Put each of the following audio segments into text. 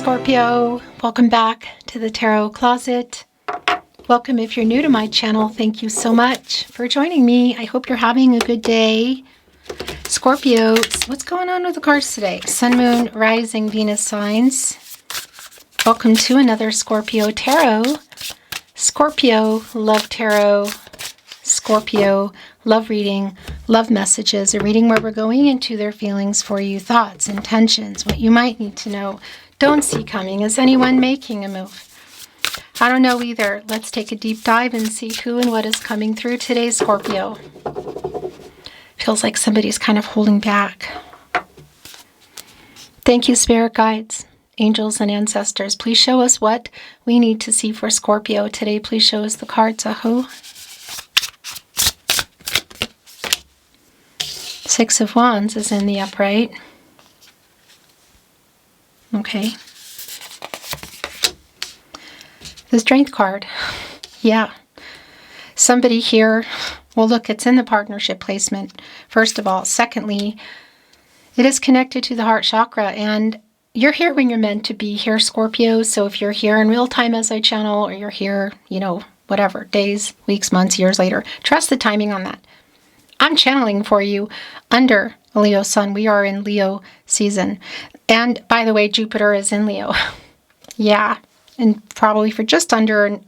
Scorpio. Welcome back to the Tarot Closet. Welcome if you're new to my channel. Thank you so much for joining me. I hope you're having a good day. Scorpio, what's going on with the cards today? Sun, Moon, Rising, Venus signs. Welcome to another Scorpio Tarot. Scorpio Love Tarot. Scorpio Love Reading, Love Messages, a reading where we're going into their feelings for you, thoughts, intentions, what you might need to know, don't see coming. Is anyone making a move? I don't know either. Let's take a deep dive and see who and what is coming through today, Scorpio. Feels like somebody's kind of holding back. Thank you, spirit guides, angels, and ancestors. Please show us what we need to see for Scorpio today. Please show us the cards. Aho. Six of Wands is in the upright. Okay. The Strength card. Yeah. Somebody here, well, look, it's in the partnership placement, first of all. Secondly, it is connected to the heart chakra, and you're here when you're meant to be here, Scorpio. So if you're here in real time as I channel, or you're here, whatever, days, weeks, months, years later, trust the timing on that. I'm channeling for you under Leo Sun. We are in Leo season. And by the way, Jupiter is in Leo. Yeah, and probably for just under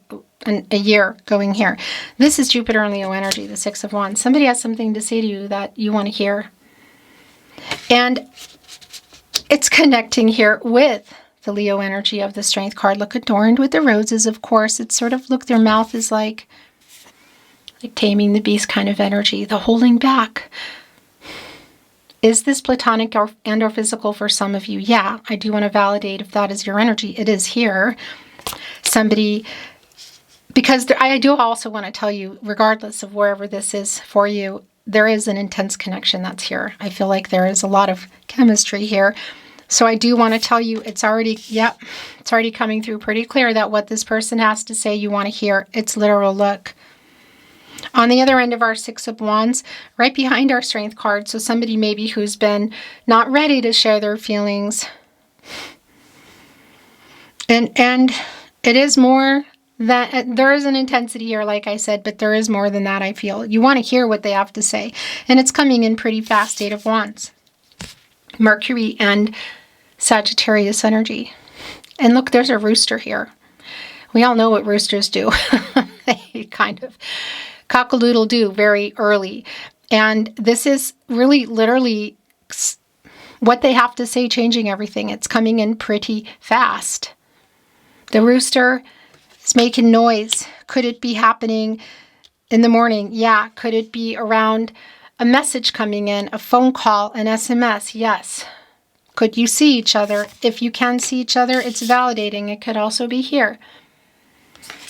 a year going here. This is Jupiter and Leo energy, the Six of Wands. Somebody has something to say to you that you want to hear. And it's connecting here with the Leo energy of the Strength card. Look, adorned with the roses, of course. It's sort of, look, their mouth is like taming the beast kind of energy, the holding back. Is this platonic or physical for some of you? Yeah, I do want to validate if that is your energy. It is here. Somebody, because I do also want to tell you, regardless of wherever this is for you, there is an intense connection that's here. I feel like there is a lot of chemistry here. So I do want to tell you, it's already coming through pretty clear that what this person has to say you want to hear. It's literal. Look. On the other end of our Six of Wands, right behind our Strength card, so somebody maybe who's been not ready to share their feelings. And it is more that there is an intensity here, like I said, but there is more than that, I feel. You want to hear what they have to say. And it's coming in pretty fast, Eight of Wands. Mercury and Sagittarius energy. And look, there's a rooster here. We all know what roosters do. They kind of cock-a-doodle-doo very early. And this is really literally what they have to say, changing everything. It's coming in pretty fast. The rooster is making noise. Could it be happening in the morning? Yeah. Could it be around a message coming in, a phone call, an SMS? Yes. Could you see each other? If you can see each other, it's validating. It could also be here.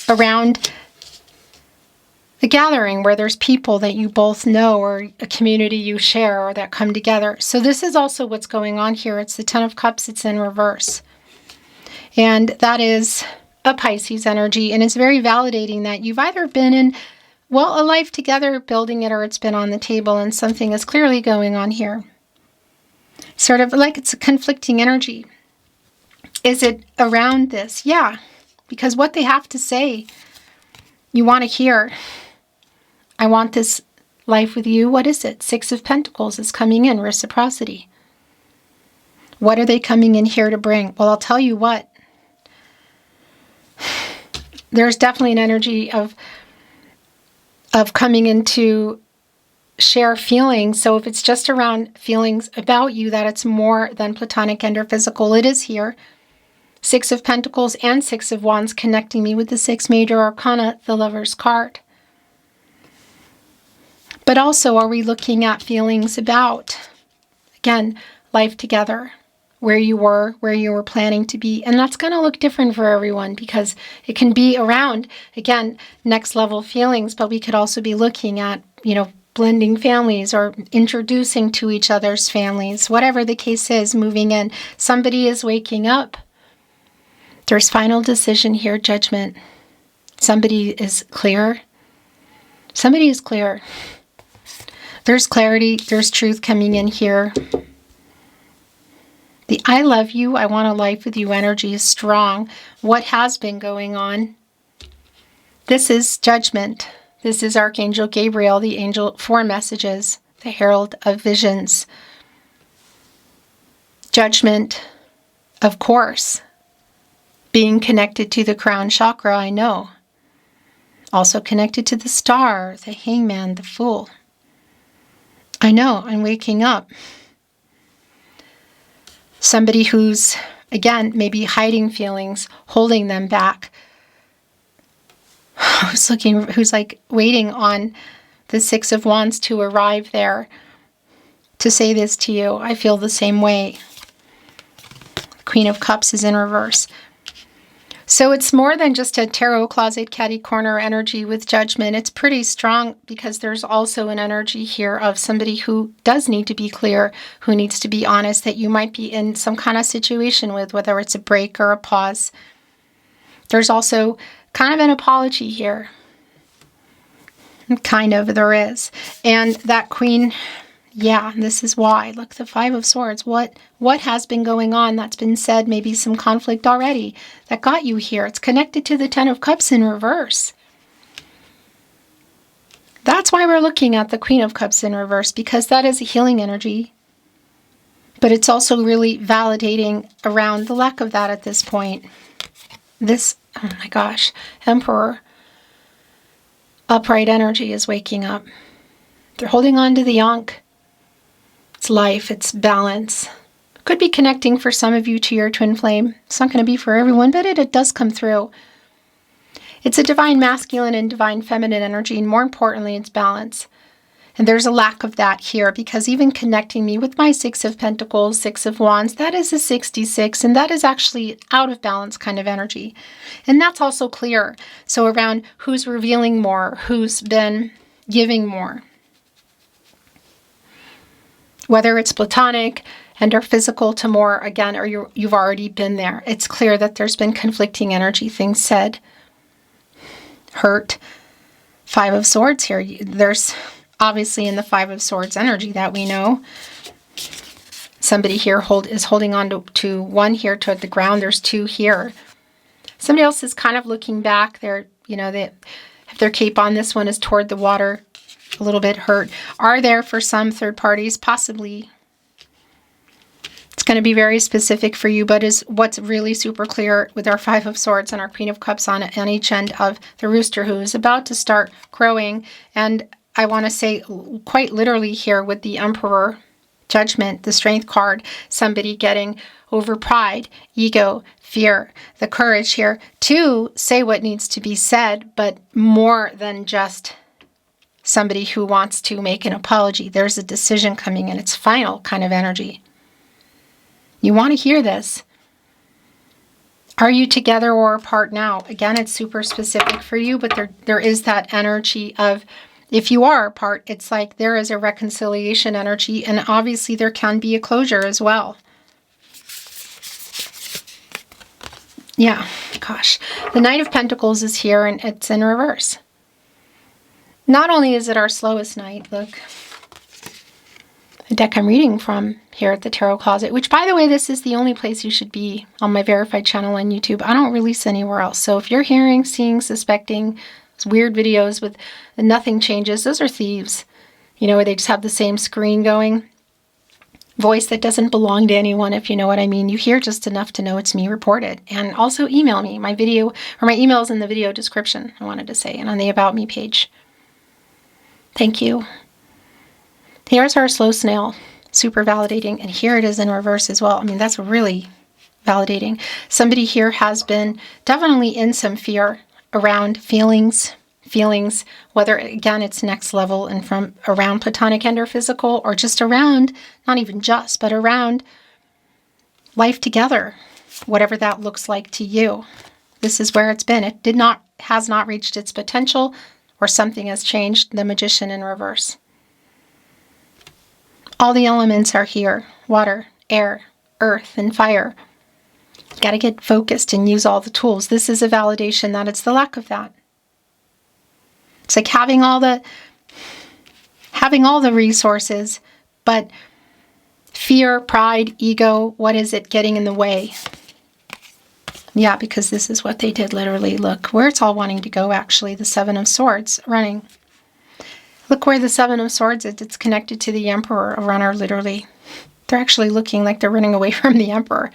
Around the gathering where there's people that you both know, or a community you share, or that come together. So this is also what's going on here. It's the Ten of Cups. It's in reverse. And that is a Pisces energy. And it's very validating that you've either been in, well, a life together building it, or it's been on the table and something is clearly going on here. Sort of like it's a conflicting energy. Is it around this? Yeah. Because what they have to say, you want to hear. I want this life with you. What is it? Six of Pentacles is coming in. Reciprocity. What are they coming in here to bring? Well, I'll tell you what. There's definitely an energy of coming in to share feelings. So if it's just around feelings about you, that it's more than platonic and or physical, it is here. Six of Pentacles and Six of Wands connecting me with the Six Major Arcana, the Lover's card. But also, are we looking at feelings about, again, life together, where you were planning to be? And that's going to look different for everyone, because it can be around, again, next level feelings, but we could also be looking at, blending families or introducing to each other's families, whatever the case is, moving in. Somebody is waking up. There's final decision here, judgment. Somebody is clear. Somebody is clear. There's clarity. There's truth coming in here. The I love you. I want a life with you. Energy is strong. What has been going on? This is judgment. This is Archangel Gabriel, the angel for messages, the herald of visions. Judgment, of course. Being connected to the crown chakra, I know. Also connected to the star, the hangman, the fool. I know, I'm waking up. Somebody who's, again, maybe hiding feelings, holding them back. Who's like waiting on the Six of Wands to arrive there to say this to you. I feel the same way. Queen of Cups is in reverse. So it's more than just a tarot closet catty corner energy with judgment. It's pretty strong because there's also an energy here of somebody who does need to be clear, who needs to be honest, that you might be in some kind of situation with, whether it's a break or a pause. There's also kind of an apology here. Kind of, there is. And that Queen, yeah, this is why. Look, the Five of Swords. What has been going on that's been said, maybe some conflict already that got you here. It's connected to the Ten of Cups in reverse. That's why we're looking at the Queen of Cups in reverse, because that is a healing energy. But it's also really validating around the lack of that at this point. This, oh my gosh, Emperor, upright energy is waking up. They're holding on to the Ankh. It's life, it's balance. Could be connecting for some of you to your twin flame. It's not going to be for everyone, but it does come through. It's a divine masculine and divine feminine energy, and more importantly, it's balance. And there's a lack of that here, because even connecting me with my Six of Pentacles, Six of Wands, that is a 66, and that is actually out of balance kind of energy. And that's also clear. So around who's revealing more, who's been giving more. Whether it's platonic and or physical to more, again, or you've already been there. It's clear that there's been conflicting energy, things said, hurt. Five of Swords here. There's obviously in the Five of Swords energy that we know. Somebody here is holding on to one here toward the ground. There's two here. Somebody else is kind of looking back. They're, they have their cape on. This one is toward the water. A little bit hurt. Are there for some third parties? Possibly. It's going to be very specific for you, but is what's really super clear with our Five of Swords and our Queen of Cups on each end of the rooster, who is about to start growing. And I want to say quite literally here with the Emperor, Judgment, the Strength card, somebody getting over pride, ego, fear, the courage here to say what needs to be said, but more than just somebody who wants to make an apology. There's a decision coming in. It's final kind of energy. You want to hear this. Are you together or apart now? Again, it's super specific for you, but there is that energy of, if you are apart, it's like there is a reconciliation energy, and obviously there can be a closure as well. Yeah, gosh. The Knight of Pentacles is here, and it's in reverse. Not only is it our slowest night, look, the deck I'm reading from here at the Tarot Closet, which, by the way, this is the only place you should be on my verified channel on YouTube. I don't release anywhere else. So if you're hearing, seeing, suspecting weird videos with nothing changes, those are thieves. Where they just have the same screen going. Voice that doesn't belong to anyone, if you know what I mean. You hear just enough to know it's me. Report it. And also email me. My email is in the video description, I wanted to say, and on the About Me page. Thank you. Here's our slow snail, super validating, and here it is in reverse as well. I mean, that's really validating. Somebody here has been definitely in some fear around feelings, whether, again, it's next level and from around platonic and or physical, or just around, not even just, but around life together, whatever that looks like to you. This is where it's been. It has not reached its potential, or something has changed. The Magician in reverse. All the elements are here. Water, air, earth, and fire. Got to get focused and use all the tools. This is a validation that it's the lack of that. It's like having all the resources, but Fear, pride, ego, what is it getting in the way? Yeah, because this is what they did literally. Look where it's all wanting to go, actually. The Seven of Swords running. Look where the Seven of Swords is. It's connected to the Emperor, a runner, literally. They're actually looking like they're running away from the Emperor.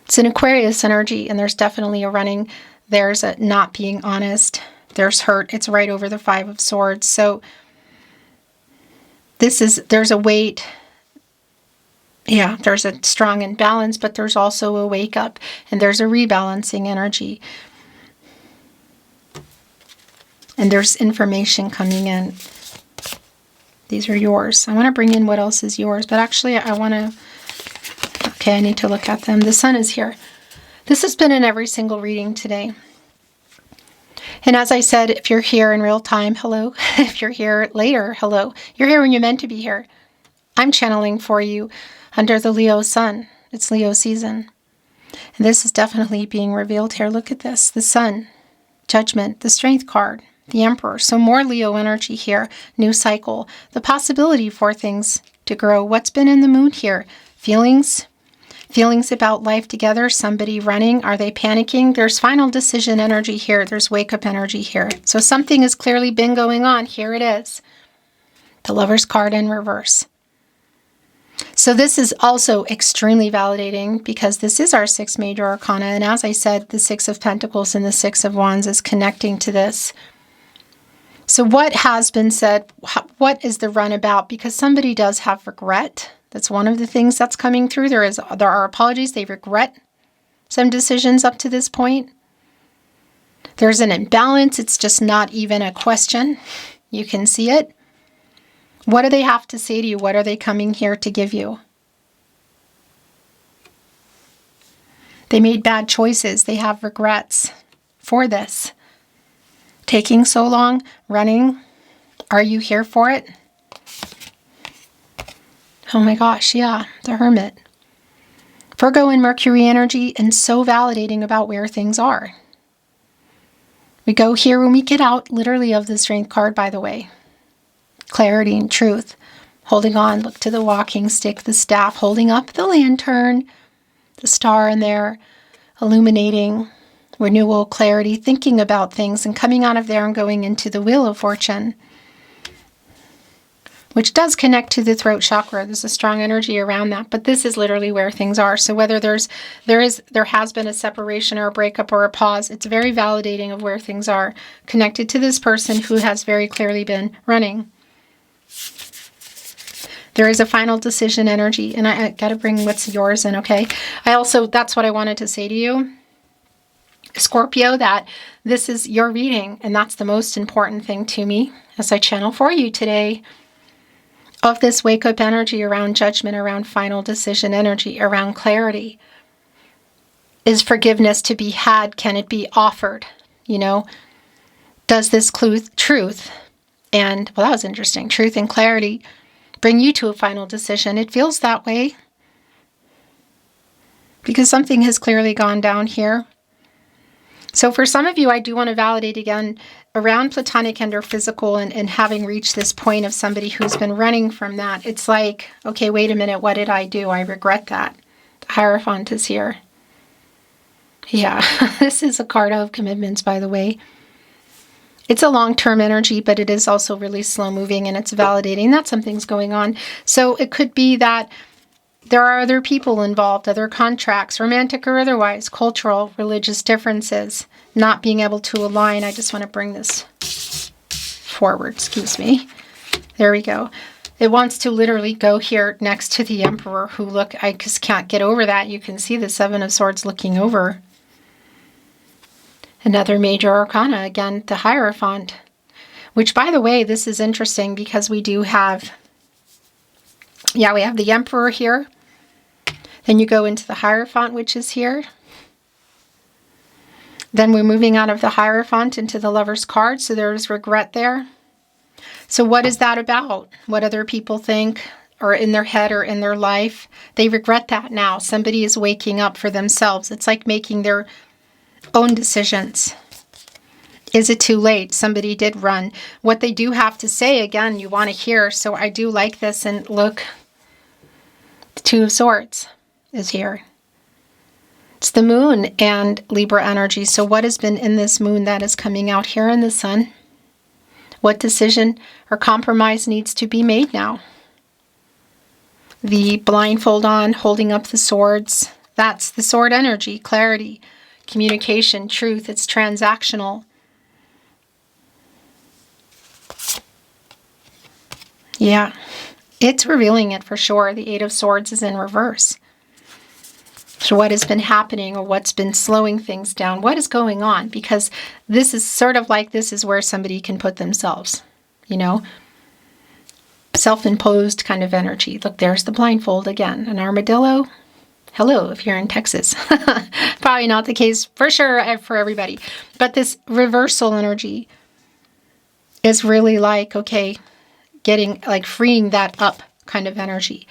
It's an Aquarius energy, and there's definitely a running. There's a not being honest. There's hurt. It's right over the Five of Swords. So there's a weight. Yeah, there's a strong imbalance, but there's also a wake up, and there's a rebalancing energy. And there's information coming in. These are yours. I want to bring in what else is yours, but actually I want to, okay, I need to look at them. The Sun is here. This has been in every single reading today. And as I said, if you're here in real time, hello. If you're here later, hello. You're here when you're meant to be here. I'm channeling for you under the Leo Sun. It's Leo season. And this is definitely being revealed here. Look at this. The Sun, Judgment, the Strength card, the Emperor. So more Leo energy here. New cycle. The possibility for things to grow. What's been in the mood here? Feelings. Feelings about life together. Somebody running. Are they panicking? There's final decision energy here. There's wake up energy here. So something has clearly been going on. Here it is. The Lover's card in reverse. So this is also extremely validating because this is our sixth major arcana. And as I said, the Six of Pentacles and the Six of Wands is connecting to this. So what has been said? What is the run about? Because somebody does have regret. That's one of the things that's coming through. There are apologies. They regret some decisions up to this point. There's an imbalance. It's just not even a question. You can see it. What do they have to say to you? What are they coming here to give you? They made bad choices. They have regrets for this. Taking so long, running. Are you here for it? Oh my gosh, yeah, the Hermit. Virgo and Mercury energy, and so validating about where things are. We go here when we get out, literally, of the Strength card, by the way. Clarity and truth. Holding on, look to the walking stick, the staff, holding up the lantern, the star in there, illuminating, renewal, clarity, thinking about things, and coming out of there and going into the Wheel of Fortune, which does connect to the throat chakra. There's a strong energy around that, but this is literally where things are. So whether there has been a separation or a breakup or a pause, it's very validating of where things are, connected to this person who has very clearly been running. There is a final decision energy, and I got to bring what's yours in, okay? That's what I wanted to say to you, Scorpio, that this is your reading, and that's the most important thing to me as I channel for you today, of this wake-up energy around judgment, around final decision energy, around clarity. Is forgiveness to be had? Can it be offered? You know, does this truth, and, well, that was interesting, truth and clarity bring you to a final decision? It feels that way because something has clearly gone down here. So for some of you, I do want to validate again around platonic and or physical, and having reached this point of somebody who's been running from that. It's like, okay, wait a minute, what did I do? I regret that. The Hierophant is here. Yeah, this is a card of commitments, by the way. It's a long-term energy, but it is also really slow-moving, and it's validating that something's going on. So it could be that there are other people involved, other contracts, romantic or otherwise, cultural, religious differences, not being able to align. I just want to bring this forward, excuse me. There we go. It wants to literally go here next to the Emperor, who, look, I just can't get over that. You can see the Seven of Swords looking over. Another major arcana, again, the Hierophant, which, by the way, this is interesting because we do have, we have the Emperor here. Then you go into the Hierophant, which is here. Then we're moving out of the Hierophant into the Lover's card, so there's regret there. So what is that about? What other people think, or in their head or in their life? They regret that now. Somebody is waking up for themselves. It's like making their own decisions. Is it too late? Somebody did run. What they do have to say, again, you want to hear. So I do like this. And look, Two of Swords is here. It's the moon and Libra energy. So what has been in this moon that is coming out here in the sun? What decision or compromise needs to be made now? The blindfold on, holding up the swords. That's the sword energy, clarity, communication, truth. It's transactional. Yeah, it's revealing it for sure. The Eight of Swords is in reverse. So what has been happening or what's been slowing things down? What is going on? Because this is sort of like this is where somebody can put themselves, you know, self-imposed kind of energy. Look, there's the blindfold again. An armadillo. Hello, if you're in Texas. Probably not the case for sure for everybody. But this reversal energy is really like, okay, getting like freeing that up kind of energy.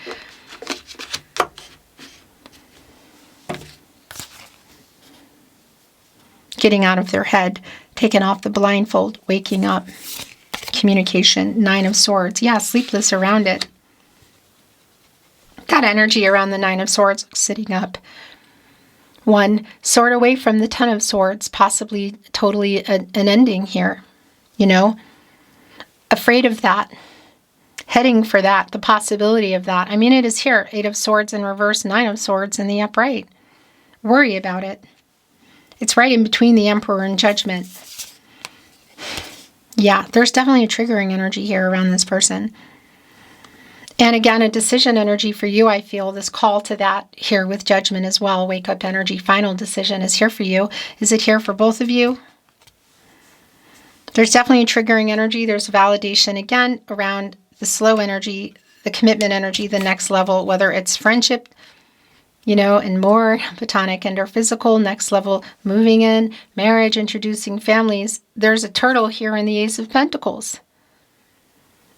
Getting out of their head, taking off the blindfold, waking up, communication, Nine of Swords. Yeah, sleepless around it. That energy around the Nine of Swords, sitting up. One, sword away from the Ten of Swords, possibly totally an ending here, you know? Afraid of that. Heading for that, the possibility of that. I mean, it is here. Eight of Swords in reverse, Nine of Swords in the upright. Worry about it. It's right in between the Emperor and Judgment. Yeah, there's definitely a triggering energy here around this person. And again, a decision energy for you, I feel. This call to that here with Judgment as well. Wake up energy, final decision is here for you. Is it here for both of you? There's definitely a triggering energy. There's validation again around the slow energy, the commitment energy, the next level, whether it's friendship, you know, and more platonic and or physical, next level, moving in, marriage, introducing families. There's a turtle here in the Ace of Pentacles.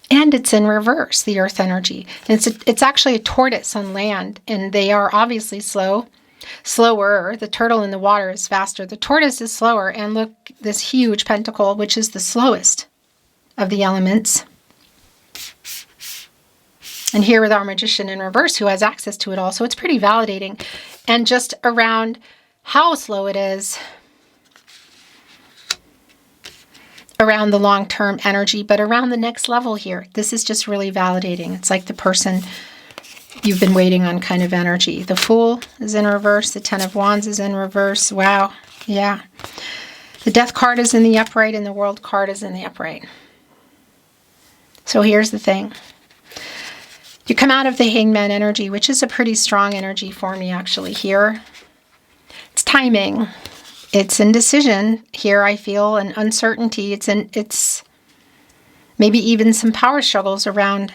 And it's in reverse, the earth energy. And it's actually a tortoise on land, and they are obviously slower. The turtle in the water is faster. The tortoise is slower, and look, this huge pentacle, which is the slowest of the elements. And here with our magician in reverse who has access to it all. So it's pretty validating. And just around how slow it is, around the long-term energy, but around the next level here. This is just really validating. It's like the person you've been waiting on kind of energy. The Fool is in reverse. The Ten of Wands is in reverse. Wow. Yeah. The Death card is in the upright and the World card is in the upright. So here's the thing. You come out of the Hangman energy, which is a pretty strong energy for me actually here. It's timing. It's indecision here, I feel, and uncertainty. It's maybe even some power struggles around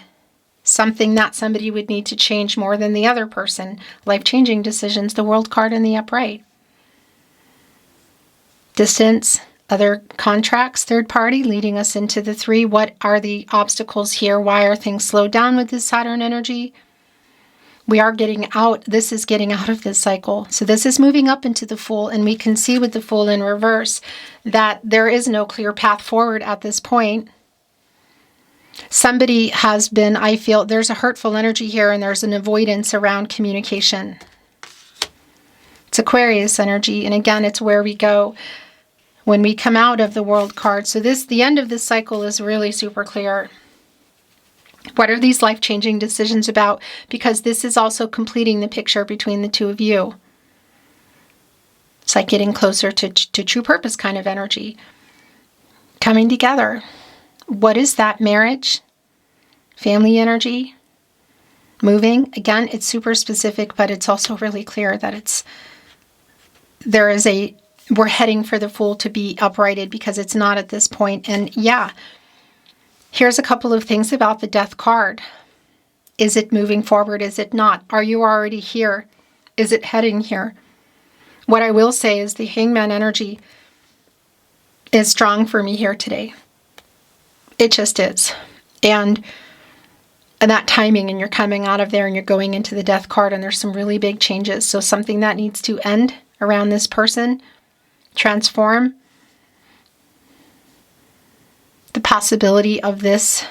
something that somebody would need to change more than the other person. Life-changing decisions, the World card in the upright. Distance, other contracts, third party, leading us into the Three. What are the obstacles here? Why are things slowed down with this Saturn energy? We are getting out. This is getting out of this cycle. So this is moving up into the Fool, and we can see with the Fool in reverse that there is no clear path forward at this point. Somebody has been, I feel, there's a hurtful energy here, and there's an avoidance around communication. It's Aquarius energy, and again, it's where we go when we come out of the World card. So the end of this cycle is really super clear. What are these life-changing decisions about? Because this is also completing the picture between the two of you. It's like getting closer to true purpose kind of energy. Coming together. What is that? Marriage? Family energy? Moving? Again, it's super specific, but it's also really clear that we're heading for the Fool to be uprighted because it's not at this point. And yeah, here's a couple of things about the Death card. Is it moving forward? Is it not? Are you already here? Is it heading here? What I will say is the Hangman energy is strong for me here today. It just is. And that timing, and you're coming out of there and you're going into the Death card, and there's some really big changes. So something that needs to end around this person, transform. The possibility of this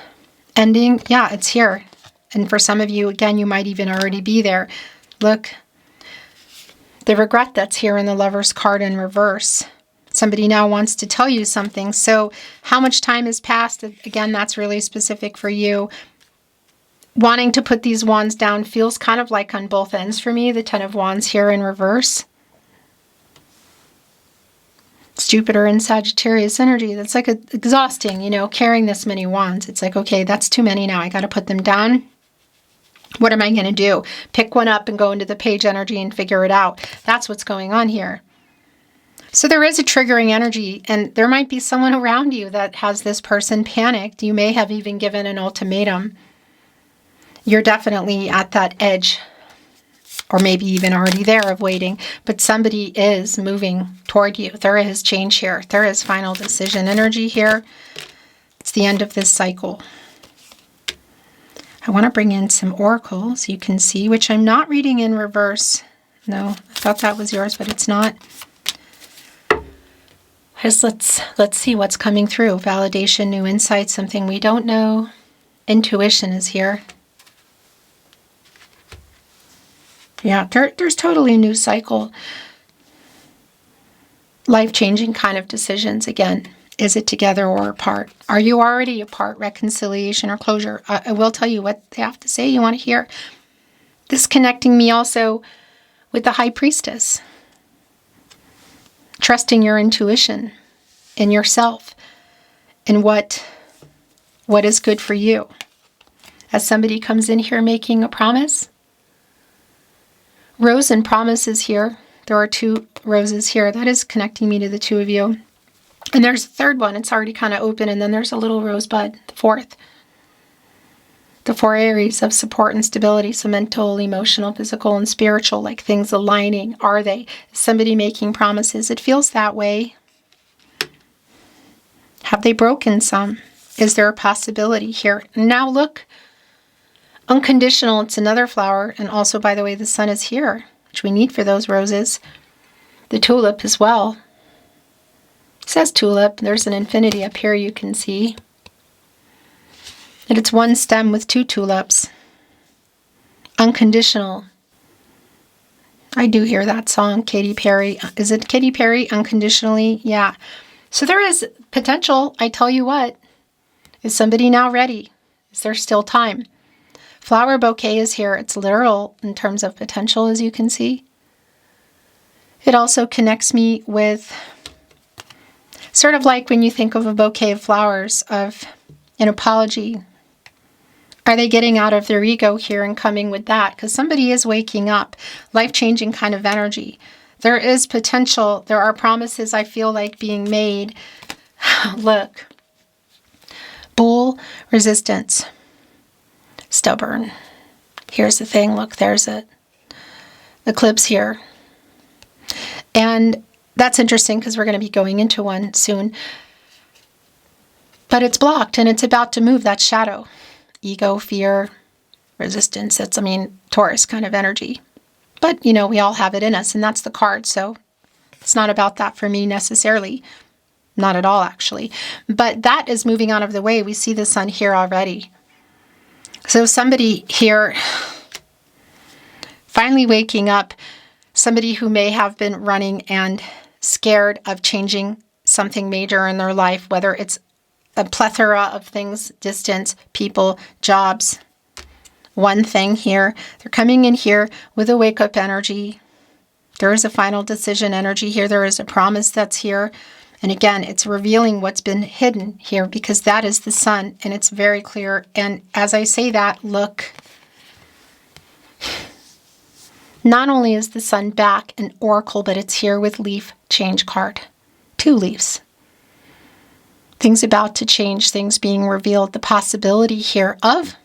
ending, yeah, it's here. And for some of you, again, you might even already be there. Look, the regret that's here in the Lover's card in reverse. Somebody now wants to tell you something. So how much time has passed? Again, that's really specific for you. Wanting to put these wands down feels kind of like on both ends for me. The Ten of Wands here in reverse. It's Jupiter and Sagittarius energy. That's like exhausting, you know, carrying this many wands. It's like, okay, that's too many now. I got to put them down. What am I going to do? Pick one up and go into the page energy and figure it out. That's what's going on here. So there is a triggering energy, and there might be someone around you that has this person panicked. You may have even given an ultimatum. You're definitely at that edge, or maybe even already there of waiting, but somebody is moving toward you. There is change here. There is final decision energy here. It's the end of this cycle. I want to bring in some oracles you can see, which I'm not reading in reverse. No, I thought that was yours, but it's not. Just let's see what's coming through. Validation, new insight, something we don't know. Intuition is here. Yeah, there's totally a new cycle. Life-changing kind of decisions again. Is it together or apart? Are you already apart? Reconciliation or closure? I will tell you what they have to say. You want to hear? This connecting me also with the High Priestess. Trusting your intuition in yourself and what is good for you. As somebody comes in here making a promise. Rose and promises here. There are two roses here. That is connecting me to the two of you. And there's a third one. It's already kind of open. And then there's a little rosebud, the fourth. The four areas of support and stability. So mental, emotional, physical, and spiritual. Like things aligning. Are they? Is somebody making promises? It feels that way. Have they broken some? Is there a possibility here? Now look. Unconditional. It's another flower. And also, by the way, the sun is here. Which we need for those roses. The tulip as well. It says tulip. There's an infinity up here you can see. And it's one stem with two tulips. Unconditional. I do hear that song, Katy Perry. Is it Katy Perry, Unconditionally? Yeah. So there is potential, I tell you what. Is somebody now ready? Is there still time? Flower bouquet is here. It's literal in terms of potential, as you can see. It also connects me with sort of like when you think of a bouquet of flowers, of an apology. Are they getting out of their ego here and coming with that? Because somebody is waking up. Life-changing kind of energy. There is potential. There are promises I feel like being made. Look. Bull, resistance. Stubborn. Here's the thing. Look, there's it. Eclipse here. And that's interesting because we're going to be going into one soon. But it's blocked and it's about to move. That shadow. Ego, fear, resistance. That's, I mean, Taurus kind of energy. But, you know, we all have it in us, and that's the card. So it's not about that for me necessarily. Not at all, actually. But that is moving out of the way. We see the sun here already. So somebody here finally waking up, somebody who may have been running and scared of changing something major in their life, whether it's a plethora of things, distance, people, jobs. One thing here, they're coming in here with a wake-up energy. There is a final decision energy here. There is a promise that's here. And again, it's revealing what's been hidden here because that is the sun and it's very clear. And as I say that, look, not only is the sun back an oracle, but it's here with leaf change card. 2 leaves. Things about to change, things being revealed, the possibility here of,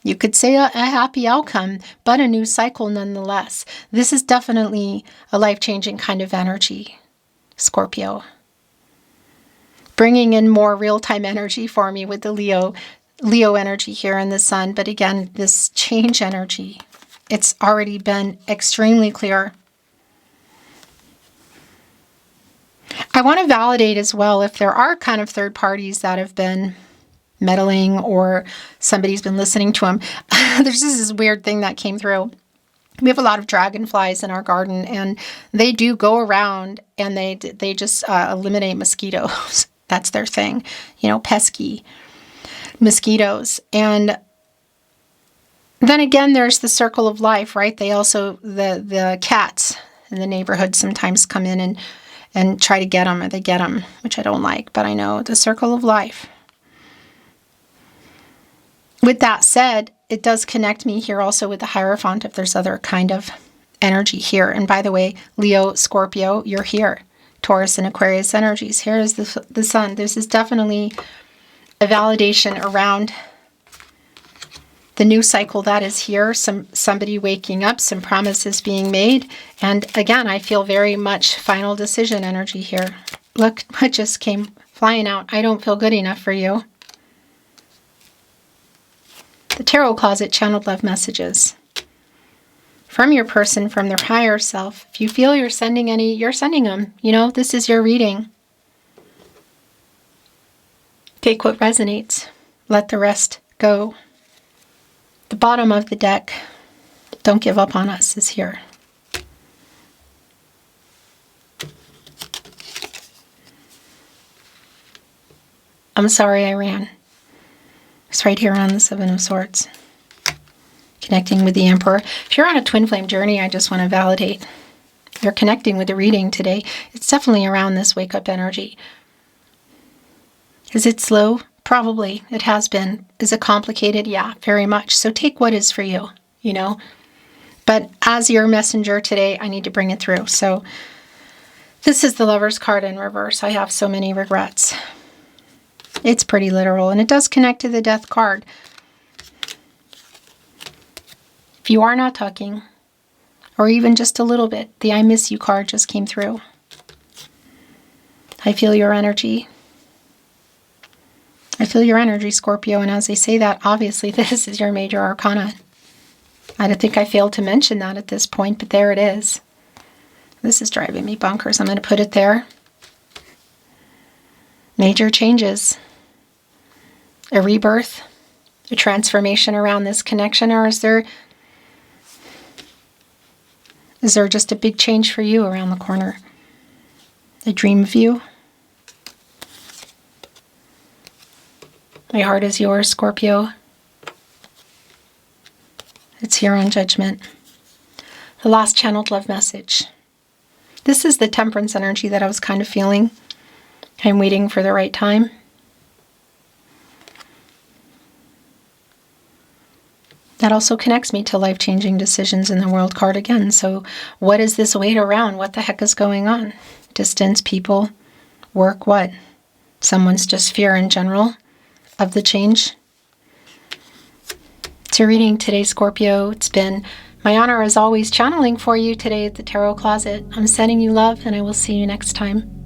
you could say a happy outcome, but a new cycle nonetheless. This is definitely a life-changing kind of energy, Scorpio. Bringing in more real-time energy for me with the Leo energy here in the sun. But again, this change energy, it's already been extremely clear. I want to validate as well if there are kind of third parties that have been meddling or somebody's been listening to them. There's this weird thing that came through. We have a lot of dragonflies in our garden, and they do go around and they just eliminate mosquitoes. That's their thing, you know, pesky mosquitoes. And then again, there's the circle of life, right? They also, the cats in the neighborhood sometimes come in and try to get them, or they get them, which I don't like, but I know the circle of life. With that said, it does connect me here also with the Hierophant if there's other kind of energy here. And by the way, Leo, Scorpio, you're here. Taurus and Aquarius energies. Here is the Sun. This is definitely a validation around the new cycle that is here. Somebody waking up, some promises being made. And again, I feel very much final decision energy here. Look what just came flying out. I don't feel good enough for you. The Tarot Closet channeled love messages from your person, from their higher self. If you feel you're sending any, you're sending them. You know, this is your reading. Take what resonates. Let the rest go. The bottom of the deck, don't give up on us, is here. I'm sorry I ran. It's right here on the Seven of Swords. Connecting with the Emperor. If you're on a twin flame journey, I just want to validate. You're connecting with the reading today. It's definitely around this wake-up energy. Is it slow? Probably. It has been. Is it complicated? Yeah, very much. So take what is for you, you know. But as your messenger today, I need to bring it through. So this is the Lover's card in reverse. I have so many regrets. It's pretty literal, and it does connect to the Death card. If you are not talking, or even just a little bit, the I miss you card just came through. I feel your energy. I feel your energy, Scorpio, and as I say that, obviously this is your major arcana. I don't think I failed to mention that at this point, but there it is. This is driving me bonkers. I'm going to put it there. Major changes. A rebirth, a transformation around this connection, or is there just a big change for you around the corner? A dream of you? My heart is yours, Scorpio. It's here on Judgment. The last channeled love message. This is the Temperance energy that I was kind of feeling. I'm waiting for the right time. That also connects me to life-changing decisions in the World card again. So what is this wait around? What the heck is going on? Distance, people, work, what? Someone's just fear in general of the change. It's your reading today, Scorpio. It's been my honor as always channeling for you today at the Tarot Closet. I'm sending you love, and I will see you next time.